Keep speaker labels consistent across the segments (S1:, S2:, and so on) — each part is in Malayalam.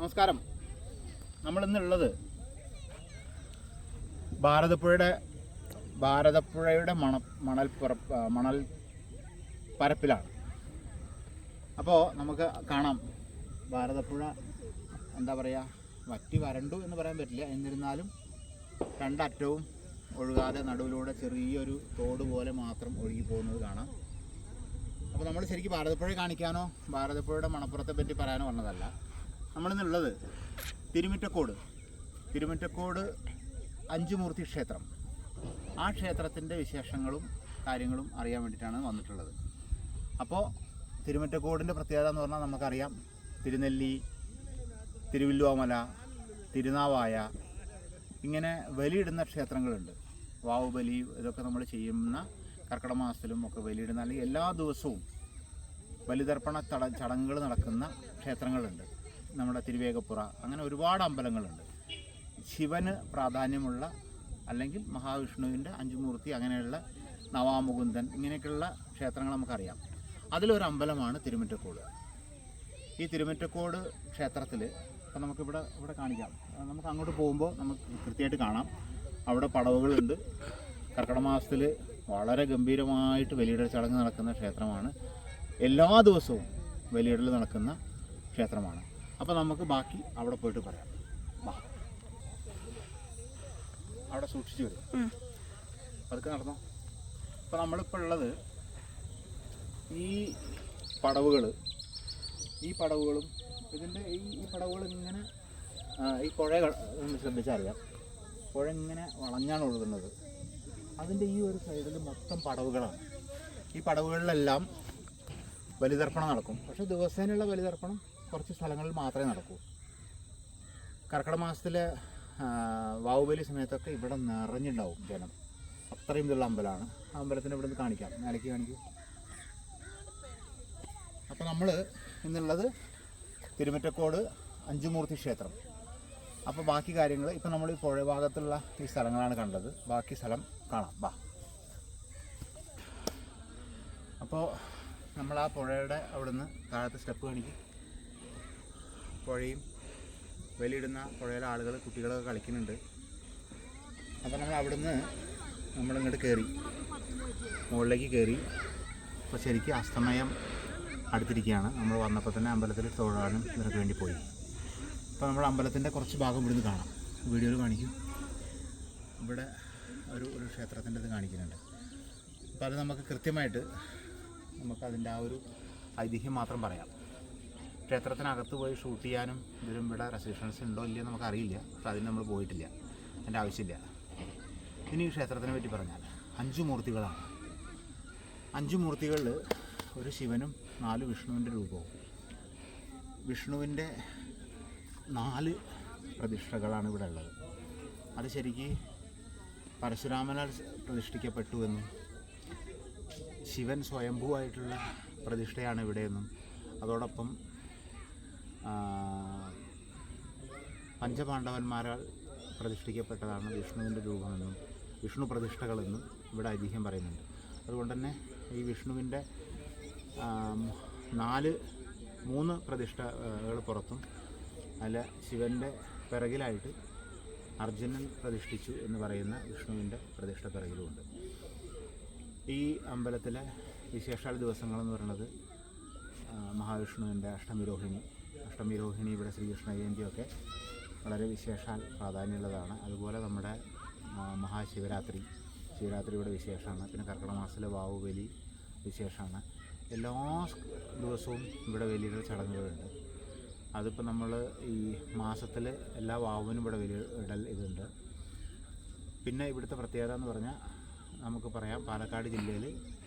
S1: നമസ്കാരം. നമ്മളിന്നുള്ളത് ഭാരതപ്പുഴയുടെ മണൽ പരപ്പിലാണ്. അപ്പോൾ നമുക്ക് കാണാം ഭാരതപ്പുഴ എന്താ പറയുക, വറ്റി വരണ്ടു എന്ന് പറയാൻ പറ്റില്ല. എന്നിരുന്നാലും രണ്ടറ്റവും ഒഴുകാതെ നടുവിലൂടെ ചെറിയൊരു തോട് പോലെ മാത്രം ഒഴുകി പോകുന്നത് കാണാം. അപ്പോൾ നമ്മൾ ശരിക്കും ഭാരതപ്പുഴ കാണിക്കാനോ ഭാരതപ്പുഴയുടെ മണപ്പുറത്തെ പറ്റി പറയാനോ വന്നതല്ല. നമ്മളിന്നുള്ളത് തിരുമിറ്റക്കോട് അഞ്ചുമൂർത്തി ക്ഷേത്രം. ആ ക്ഷേത്രത്തിൻ്റെ വിശേഷങ്ങളും കാര്യങ്ങളും അറിയാൻ വേണ്ടിയിട്ടാണ് വന്നിട്ടുള്ളത്. അപ്പോൾ തിരുമിറ്റക്കോടിൻ്റെ പ്രത്യേകത എന്ന് പറഞ്ഞാൽ നമുക്കറിയാം, തിരുനെല്ലി, തിരുവില്ലുവമല, തിരുനാവായ, ഇങ്ങനെ ബലിയിടുന്ന ക്ഷേത്രങ്ങളുണ്ട്. വാവുബലി ഇതൊക്കെ നമ്മൾ ചെയ്യുന്ന കർക്കിടക മാസത്തിലും ഒക്കെ ബലിയിടുന്ന, അല്ലെങ്കിൽ എല്ലാ ദിവസവും ബലിതർപ്പണ ചടങ്ങുകൾ നടക്കുന്ന ക്ഷേത്രങ്ങളുണ്ട്. നമ്മുടെ തിരുവേഗപ്പുറ, അങ്ങനെ ഒരുപാട് അമ്പലങ്ങളുണ്ട്. ശിവന് പ്രാധാന്യമുള്ള, അല്ലെങ്കിൽ മഹാവിഷ്ണുവിൻ്റെ അഞ്ചുമൂർത്തി, അങ്ങനെയുള്ള നവാമുകുന്ദൻ, ഇങ്ങനെയൊക്കെയുള്ള ക്ഷേത്രങ്ങൾ നമുക്കറിയാം. അതിലൊരു അമ്പലമാണ് തിരുമിറ്റക്കോട്. ഈ തിരുമിറ്റക്കോട് ക്ഷേത്രത്തിൽ ഇപ്പം നമുക്കിവിടെ കാണിക്കാം. നമുക്ക് അങ്ങോട്ട് പോകുമ്പോൾ നമുക്ക് കൃത്യമായിട്ട് കാണാം, അവിടെ പടവുകളുണ്ട്. കർക്കിടക മാസത്തിൽ വളരെ ഗംഭീരമായിട്ട് ബലിയിടൽ ചടങ്ങ് നടക്കുന്ന ക്ഷേത്രമാണ്. എല്ലാ ദിവസവും ബലിയിടൽ നടക്കുന്ന ക്ഷേത്രമാണ്. അപ്പോൾ നമുക്ക് ബാക്കി അവിടെ പോയിട്ട് പറയാം. അവിടെ സൂക്ഷിച്ചു വരും, അതൊക്കെ നടന്നോ. അപ്പോൾ നമ്മളിപ്പോൾ ഉള്ളത് ഈ പടവുകളും ഇതിൻ്റെ ഈ പടവുകൾ ഇങ്ങനെ, ഈ പുഴ ശ്രദ്ധിച്ചറിയാം, പുഴ ഇങ്ങനെ വളഞ്ഞാണ് ഒഴുകുന്നത്. അതിൻ്റെ ഈ ഒരു സൈഡിൽ മൊത്തം പടവുകളാണ്. ഈ പടവുകളിലെല്ലാം ബലിതർപ്പണം നടക്കും. പക്ഷേ ദിവസേനയുള്ള ബലിതർപ്പണം കുറച്ച് സ്ഥലങ്ങളിൽ മാത്രമേ നടക്കൂ. കർക്കിടക മാസത്തിലെ വാവുബലി സമയത്തൊക്കെ ഇവിടെ നിറഞ്ഞിട്ടുണ്ടാവും ജനം. അത്രയും ഇതുള്ള അമ്പലമാണ്. ആ അമ്പലത്തിൻ്റെ ഇവിടെ നിന്ന് കാണിക്കാം, മേലേക്ക് കാണിക്കൂ. അപ്പോൾ നമ്മൾ ഇന്നുള്ളത് തിരുമിറ്റക്കോട് അഞ്ചുമൂർത്തി ക്ഷേത്രം. അപ്പോൾ ബാക്കി കാര്യങ്ങൾ ഇപ്പം നമ്മൾ ഈ പുഴ ഭാഗത്തുള്ള ഈ സ്ഥലങ്ങളാണ് കണ്ടത്. ബാക്കി സ്ഥലം കാണാം, വാ. അപ്പോൾ നമ്മൾ ആ പുഴയുടെ അവിടുന്ന് താഴത്തെ സ്റ്റെപ്പ് കാണിക്കും. പുഴയും ബലിയിടുന്ന പുഴയിലെ ആളുകൾ, കുട്ടികളൊക്കെ കളിക്കുന്നുണ്ട്. അപ്പോൾ നമ്മൾ അവിടുന്ന് നമ്മളിങ്ങോട്ട് കയറി, മുകളിലേക്ക് കയറി. അപ്പോൾ ശരിക്കും അസ്തമയം അടുത്തിരിക്കുകയാണ്. നമ്മൾ വന്നപ്പോൾ തന്നെ അമ്പലത്തിൽ തൊഴാനും ഇതിനൊക്കെ വേണ്ടി പോയി. അപ്പോൾ നമ്മൾ അമ്പലത്തിൻ്റെ കുറച്ച് ഭാഗം ഇവിടുന്ന് കാണാം, വീഡിയോയിൽ കാണിക്കും. ഇവിടെ ഒരു ക്ഷേത്രത്തിൻ്റെ ഇത് കാണിക്കുന്നുണ്ട്. അപ്പോൾ അത് നമുക്ക് കൃത്യമായിട്ട് നമുക്കതിൻ്റെ ആ ഒരു ഐതിഹ്യം മാത്രം പറയാം. ക്ഷേത്രത്തിനകത്ത് പോയി ഷൂട്ട് ചെയ്യാനും ഇതിലും ഇവിടെ റെസ്ട്രിക്ഷൻസ് ഉണ്ടോ ഇല്ലയോ നമുക്കറിയില്ല. അപ്പോൾ അതിന് നമ്മൾ പോയിട്ടില്ല, അതിൻ്റെ ആവശ്യമില്ല. ഇനി ഈ ക്ഷേത്രത്തിനെ പറ്റി പറഞ്ഞാൽ 5 മൂർത്തികളാണ്. 5 മൂർത്തികളിൽ ഒരു ശിവനും 4 വിഷ്ണുവിൻ്റെ രൂപവും. വിഷ്ണുവിൻ്റെ 4 പ്രതിഷ്ഠകളാണ് ഇവിടെ ഉള്ളത്. അത് ശരിക്ക് പരശുരാമനാൽ പ്രതിഷ്ഠിക്കപ്പെട്ടു എന്നും, ശിവൻ സ്വയംഭൂവായിട്ടുള്ള പ്രതിഷ്ഠയാണ് ഇവിടെയെന്നും, അതോടൊപ്പം പഞ്ചപാണ്ഡവന്മാരാൽ പ്രതിഷ്ഠിക്കപ്പെട്ടതാണ് വിഷ്ണുവിൻ്റെ രൂപമെന്നും വിഷ്ണു പ്രതിഷ്ഠകളെന്നും ഇവിടെ ഐതിഹ്യം പറയുന്നുണ്ട്. അതുകൊണ്ട് തന്നെ ഈ വിഷ്ണുവിൻ്റെ 3 പ്രതിഷ്ഠകൾ പുറത്തും, അതിൽ ശിവൻ്റെ പിറകിലായിട്ട് അർജുനൻ പ്രതിഷ്ഠിച്ചു എന്ന് പറയുന്ന വിഷ്ണുവിൻ്റെ പ്രതിഷ്ഠ പിറകിലുമുണ്ട്. ഈ അമ്പലത്തിലെ വിശേഷാൽ ദിവസങ്ങളെന്ന് പറയുന്നത് മഹാവിഷ്ണുവിൻ്റെ അഷ്ടമിരോഹിണി, ഇവിടെ ശ്രീകൃഷ്ണ ജയന്തിയൊക്കെ വളരെ വിശേഷാൽ പ്രാധാന്യമുള്ളതാണ്. അതുപോലെ നമ്മുടെ മഹാശിവരാത്രി ഇവിടെ വിശേഷമാണ്. പിന്നെ കർക്കിടക മാസത്തിലെ വാവുബലി വിശേഷമാണ്. എല്ലാ ദിവസവും ഇവിടെ വലിയ ചടങ്ങുകളുണ്ട്. അതിപ്പോൾ നമ്മൾ ഈ മാസത്തിൽ എല്ലാ വാവുവിനും ഇവിടെ വലിയ ഇടൽ ഇതുണ്ട്. പിന്നെ ഇവിടുത്തെ പ്രത്യേകത എന്ന് പറഞ്ഞാൽ നമുക്ക് പറയാം, പാലക്കാട് ജില്ലയിൽ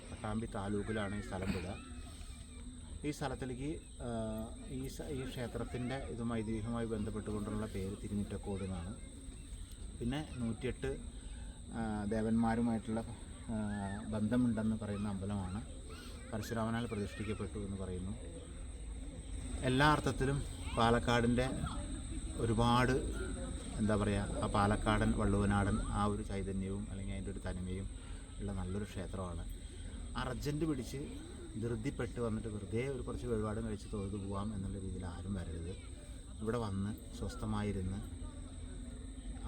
S1: പട്ടാമ്പി താലൂക്കിലാണ് ഈ സ്ഥലം വിടുക. ഈ സ്ഥലത്തിലേക്ക് ഈ ക്ഷേത്രത്തിൻ്റെ ഇതും ഐതിഹ്യവുമായി ബന്ധപ്പെട്ടുകൊണ്ടുള്ള പേര് തിരുമിറ്റക്കോട് എന്നാണ്. പിന്നെ 108 ദേവന്മാരുമായിട്ടുള്ള ബന്ധമുണ്ടെന്ന് പറയുന്ന അമ്പലമാണ്. പരശുരാമനാൽ പ്രതിഷ്ഠിക്കപ്പെട്ടു എന്ന് പറയുന്നു. എല്ലാ അർത്ഥത്തിലും പാലക്കാടിൻ്റെ ഒരുപാട് എന്താ പറയുക, ആ പാലക്കാടൻ വള്ളുവനാടൻ ആ ഒരു ചൈതന്യവും അല്ലെങ്കിൽ അതിൻ്റെ ഒരു തനിമയും ഉള്ള നല്ലൊരു ക്ഷേത്രമാണ്. അർജൻറ്റ് പിടിച്ച് ധൃതിപ്പെട്ട് വന്നിട്ട് വെറുതെ കുറച്ച് വഴിപാടും കഴിച്ച് തൊഴുതു പോകാം എന്നുള്ള രീതിയിൽ ആരും വരരുത്. ഇവിടെ വന്ന് സ്വസ്ഥമായിരുന്ന്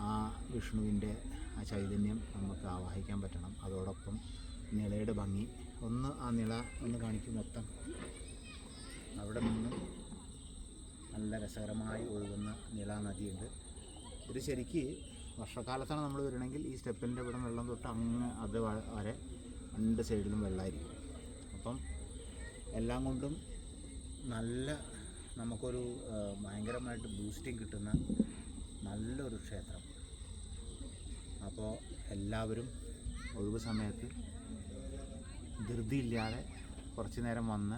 S1: ആ വിഷ്ണുവിൻ്റെ ആ ചൈതന്യം നമുക്ക് ആവാഹിക്കാൻ പറ്റണം. അതോടൊപ്പം നിളയുടെ ഭംഗി ആ നിള ഒന്ന് കാണിക്കും മൊത്തം. അവിടെ നിന്ന് നല്ല രസകരമായി ഒഴുകുന്ന നിള നദിയുണ്ട്. ഇത് ശരിക്ക് വർഷക്കാലത്താണ് നമ്മൾ വരണമെങ്കിൽ ഈ സ്റ്റെപ്പിൻ്റെ ഇവിടെ വെള്ളം തൊട്ട് അങ്ങ് അത് വരെ 2 സൈഡിലും വെള്ളമായിരിക്കും. അപ്പം എല്ലാം കൊണ്ടും നല്ല നമുക്കൊരു ഭയങ്കരമായിട്ട് ബൂസ്റ്റിംഗ് കിട്ടുന്ന നല്ലൊരു ക്ഷേത്രം. അപ്പോൾ എല്ലാവരും ഒഴിവ് സമയത്ത് ധൃതിയില്ലാതെ കുറച്ച് നേരം വന്ന്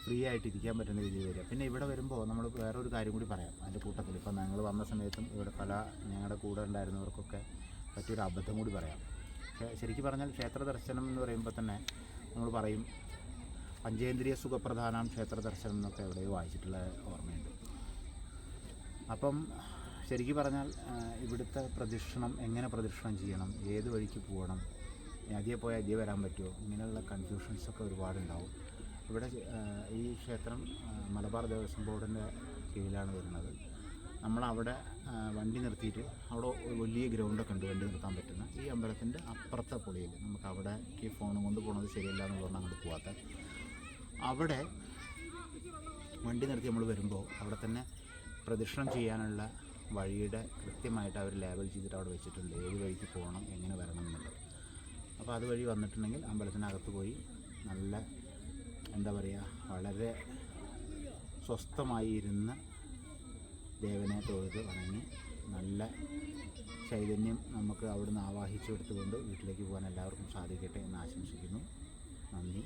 S1: ഫ്രീ ആയിട്ട് ഇരിക്കാൻ പറ്റുന്ന രീതിയിൽ വരിക. പിന്നെ ഇവിടെ വരുമ്പോൾ നമ്മൾ വേറൊരു കാര്യം കൂടി പറയാം അതിൻ്റെ കൂട്ടത്തിൽ. ഇപ്പം ഞങ്ങൾ വന്ന സമയത്തും ഇവിടെ ഞങ്ങളുടെ കൂടെ ഉണ്ടായിരുന്നവർക്കൊക്കെ പറ്റിയൊരു അബദ്ധം കൂടി പറയാം. ശരിക്കും പറഞ്ഞാൽ ക്ഷേത്ര ദർശനം എന്ന് പറയുമ്പോൾ തന്നെ നമ്മൾ പറയും പഞ്ചേന്ദ്രിയ സുഖപ്രധാനം ക്ഷേത്ര ദർശനം എന്നൊക്കെ എവിടെയോ വായിച്ചിട്ടുള്ള ഓർമ്മയുണ്ട്. അപ്പം ശരിക്കും പറഞ്ഞാൽ ഇവിടുത്തെ പ്രദക്ഷിണം എങ്ങനെ പ്രദക്ഷിണം ചെയ്യണം, ഏത് വഴിക്ക് പോകണം, അതിയെ പോയാൽ അതിയെ വരാൻ പറ്റുമോ, ഇങ്ങനെയുള്ള കൺഫ്യൂഷൻസൊക്കെ ഒരുപാടുണ്ടാവും. ഇവിടെ ഈ ക്ഷേത്രം മലബാർ ദേവസ്വം ബോർഡിൻ്റെ കീഴിലാണ് വരുന്നത്. നമ്മളവിടെ വണ്ടി നിർത്തിയിട്ട് അവിടെ വലിയ ഗ്രൗണ്ടൊക്കെ ഉണ്ട് വണ്ടി നിർത്താൻ പറ്റുന്ന. ഈ അമ്പലത്തിൻ്റെ അപ്പുറത്തെ പൊളിയിൽ നമുക്ക് അവിടേക്ക് ഫോണും കൊണ്ട് പോകുന്നത് ശരിയല്ല എന്ന് പറഞ്ഞാൽ അങ്ങോട്ട് പോകാത്ത അവിടെ വണ്ടി നിർത്തി നമ്മൾ വരുമ്പോൾ അവിടെ തന്നെ പ്രദക്ഷിണം ചെയ്യാനുള്ള വഴിയുടെ കൃത്യമായിട്ട് അവർ ലേബൽ ചെയ്തിട്ട് അവിടെ വെച്ചിട്ടുണ്ട്, ഏത് വഴിക്ക് പോകണം, എങ്ങനെ വരണം എന്നുള്ളത്. അപ്പോൾ അതുവഴി വന്നിട്ടുണ്ടെങ്കിൽ അമ്പലത്തിനകത്ത് പോയി നല്ല എന്താ പറയുക വളരെ സ്വസ്ഥമായി ഇരുന്ന് ദേവനെ തൊഴുത് വണങ്ങി നല്ല ചൈതന്യം നമുക്ക് അവിടുന്ന് ആവാഹിച്ചെടുത്തുകൊണ്ട് വീട്ടിലേക്ക് പോകാൻ എല്ലാവർക്കും സാധിക്കട്ടെ എന്ന് ആശംസിക്കുന്നു. നന്ദി.